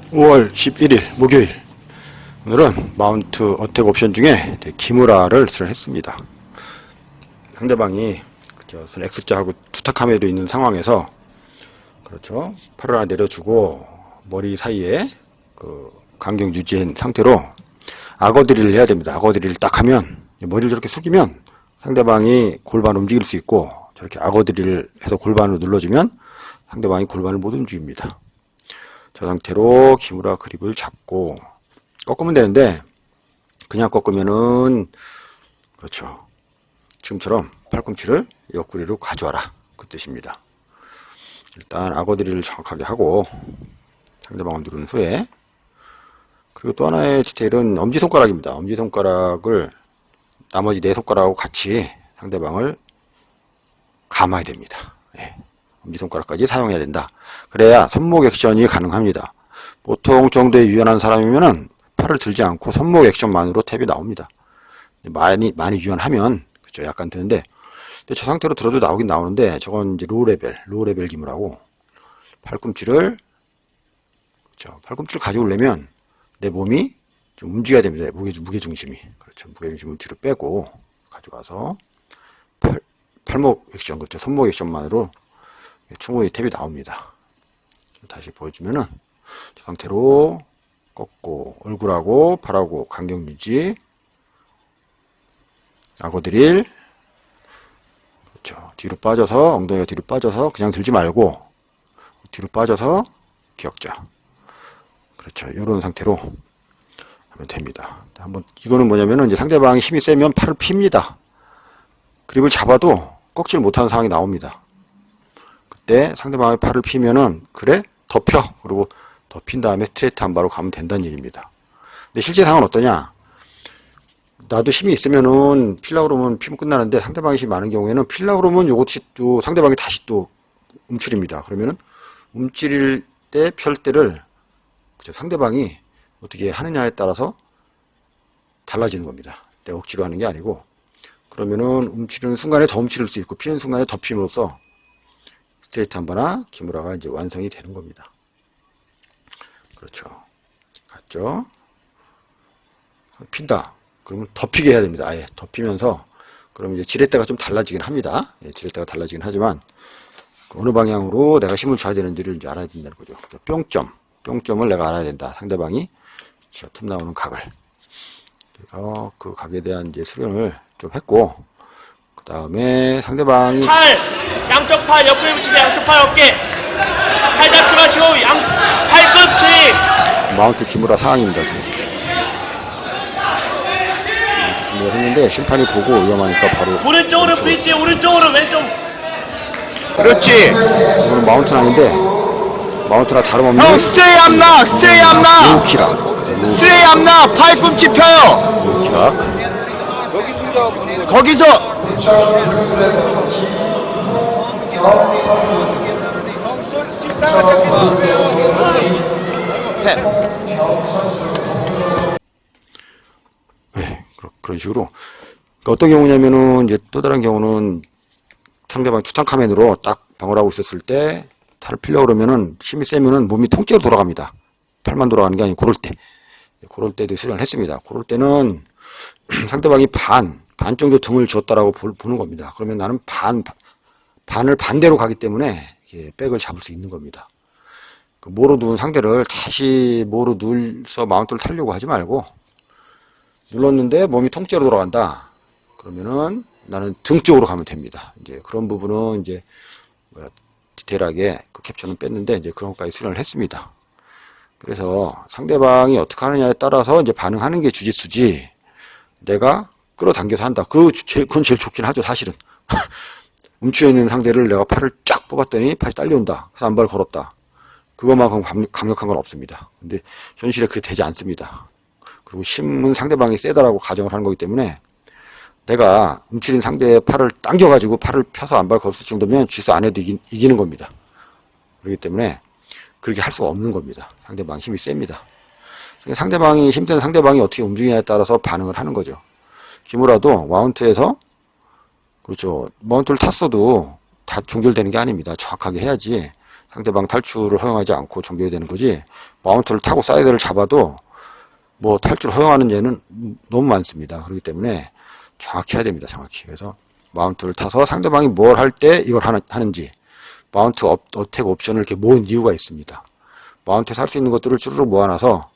5월 11일 목요일. 오늘은 마운트 어택 옵션 중에 기무라를 수련했습니다. 상대방이 X자하고 투탁함에도 있는 상황에서 그렇죠. 팔을 하나 내려주고 머리 사이에 그 간격 유지한 상태로 악어드릴을 해야 됩니다. 악어드릴을 딱 하면 머리를 저렇게 숙이면 상대방이 골반을 움직일 수 있고, 저렇게 악어드릴을 해서 골반을 눌러주면 상대방이 골반을 못 움직입니다. 저 상태로 기무라 그립을 잡고 꺾으면 되는데, 그냥 꺾으면은 그렇죠, 지금처럼 팔꿈치를 옆구리로 가져와라, 그 뜻입니다. 일단 악어드릴을 정확하게 하고 상대방을 누른 후에, 그리고 또 하나의 디테일은 엄지손가락입니다. 엄지손가락을 나머지 네 손가락하고 같이 상대방을 감아야 됩니다. 예. 엄지손가락까지 사용해야 된다. 그래야 손목 액션이 가능합니다. 보통 정도의 유연한 사람이면은 팔을 들지 않고 손목 액션만으로 탭이 나옵니다. 많이 유연하면 그렇죠, 약간 드는데, 근데 저 상태로 들어도 나오긴 나오는데, 저건 이제 로우 레벨 기무라고, 팔꿈치를 그렇죠, 팔꿈치를 가져오려면 내 몸이 좀 움직여야 됩니다. 무게 중심이, 그렇죠, 무게 중심을 뒤로 빼고 가져와서 팔목 액션, 그렇죠, 손목 액션만으로 충분히 탭이 나옵니다. 다시 보여주면은 이 상태로 꺾고 얼굴하고 팔하고 간격 유지, 악어드릴, 그렇죠, 뒤로 빠져서 엉덩이가 뒤로 빠져서 그냥 들지 말고 뒤로 빠져서 기역자, 그렇죠, 이런 상태로 하면 됩니다. 한번, 이거는 뭐냐면은 이제 상대방이 힘이 세면 팔을 핍니다. 그립을 잡아도 꺾질 못하는 상황이 나옵니다. 그때 상대방의 팔을 피면은, 그래? 덮여. 그리고 덮인 다음에 스트레이트 한 바로 가면 된다는 얘기입니다. 근데 실제 상황은 어떠냐? 나도 힘이 있으면은 필라고 그러면 피면 끝나는데, 상대방이 힘이 많은 경우에는 필라고 그러면 요것이 또 상대방이 다시 또 움츠립니다. 그러면은 움츠릴 때, 펼 때를 그렇죠, 상대방이 어떻게 하느냐에 따라서 달라지는 겁니다. 내가 억지로 하는 게 아니고, 그러면은 움츠리는 순간에 더 움츠릴 수 있고, 피는 순간에 더 핌으로써 스트레이트 한바나 기무라가 이제 완성이 되는 겁니다. 그렇죠. 갔죠? 핀다. 그러면 덮이게 해야 됩니다. 아예 덮이면서, 그러면 이제 지렛대가 좀 달라지긴 합니다. 예, 지렛대가 달라지긴 하지만, 어느 방향으로 내가 힘을 줘야 되는지를 이제 알아야 된다는 거죠. 뿅점을 내가 알아야 된다. 상대방이 틈 나오는 각을. 그래서 그 각에 대한 이제 수련을 좀 했고, 그 다음에 상대방이 양쪽 팔 옆구리 붙이고 양쪽 팔 어깨 팔 잡지 마시고 팔꿈치. 마운트 기무라 상황입니다. 지금 마운트 기무라 했는데 심판이 보고 위험하니까 바로 오른쪽으로 브릿지, 오른쪽으로 왼쪽. 그렇지. 이거는 마운트는 아닌데, 마운트나 다름없는 형 스트레이 암나, 스트레이 암나, 로우키락, 스트레이 암나. 팔꿈치 펴요. 로우키락. 거기서 네, 그런 식으로. 그러니까 어떤 경우냐면은, 이제 또 다른 경우는 상대방이 투탕카멘으로 딱 방어를 하고 있었을 때 팔을 피려고 그러면은, 힘이 세면은 몸이 통째로 돌아갑니다. 팔만 돌아가는 게 아니고, 그럴 때도 수련을 했습니다. 그럴 때는 상대방이 반 정도 등을 줬다라고 보는 겁니다. 그러면 나는 반을 반대로 가기 때문에 백을 잡을 수 있는 겁니다. 모로 누운 상대를 다시 모로 눌러서 마운트를 타려고 하지 말고, 눌렀는데 몸이 통째로 돌아간다. 그러면은 나는 등 쪽으로 가면 됩니다. 이제 그런 부분은 이제 디테일하게 그 캡처는 뺐는데, 이제 그런 것까지 수련을 했습니다. 그래서 상대방이 어떻게 하느냐에 따라서 이제 반응하는 게 주짓수지, 내가 끌어당겨서 한다. 그건 제일 좋긴 하죠, 사실은. 움츠려 있는 상대를 내가 팔을 쫙 뽑았더니 팔이 딸려온다. 그래서 한 발 걸었다. 그것만큼 강력한 건 없습니다. 근데 현실에 그게 되지 않습니다. 그리고 힘은 상대방이 세다라고 가정을 하는 거기 때문에, 내가 움츠린 상대의 팔을 당겨가지고 팔을 펴서 한 발 걸었을 정도면 쥐수 안 해도 이기는 겁니다. 그렇기 때문에 그렇게 할 수가 없는 겁니다. 상대방 힘이 셉니다. 상대방이, 힘든 상대방이 어떻게 움직이냐에 따라서 반응을 하는 거죠. 기무라도 마운트에서, 그렇죠, 마운트를 탔어도 다 종결되는 게 아닙니다. 정확하게 해야지. 상대방 탈출을 허용하지 않고 정비해야 되는 거지, 마운트를 타고 사이드를 잡아도 뭐 탈출 허용하는 예는 너무 많습니다. 그렇기 때문에 정확히 해야 됩니다. 정확히. 그래서 마운트를 타서 상대방이 뭘 할 때 이걸 하는지, 마운트 어택 옵션을 이렇게 모은 이유가 있습니다. 마운트에서 할 수 있는 것들을 쭈르륵 모아놔서,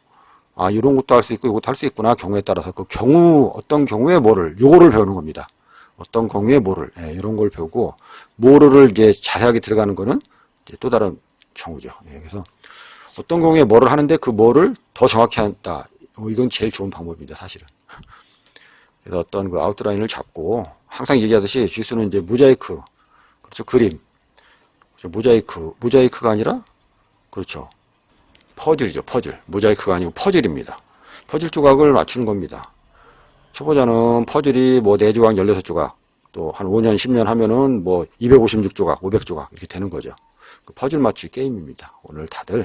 아, 이런 것도 할 수 있고 이것도 할 수 있구나. 경우에 따라서 그 경우, 어떤 경우에 뭐를, 요거를 배우는 겁니다. 어떤 경우에 뭐를, 예, 이런 걸 배우고, 뭐를 이제 자세하게 들어가는 거는 이제 또 다른 경우죠. 예, 그래서 어떤 경우에 뭐를 하는데 그 뭐를 더 정확히 한다. 이건 제일 좋은 방법입니다. 사실은. 그래서 어떤 그 아웃라인을 잡고, 항상 얘기하듯이 쥐수는 이제 모자이크, 그렇죠. 그림. 그렇죠? 모자이크가 아니라, 그렇죠. 퍼즐이죠. 퍼즐. 모자이크가 아니고 퍼즐입니다. 퍼즐 조각을 맞추는 겁니다. 초보자는 퍼즐이 뭐 4조각, 16조각, 또 한 5년, 10년 하면은 뭐 256조각, 500조각 이렇게 되는 거죠. 그 퍼즐 맞추기 게임입니다. 오늘 다들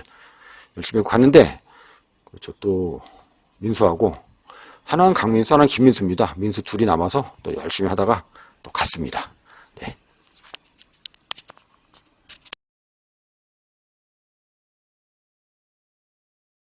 열심히 갔는데, 그렇죠. 또 민수하고, 하나는 강민수, 하나는 김민수입니다. 민수 둘이 남아서 또 열심히 하다가 또 갔습니다.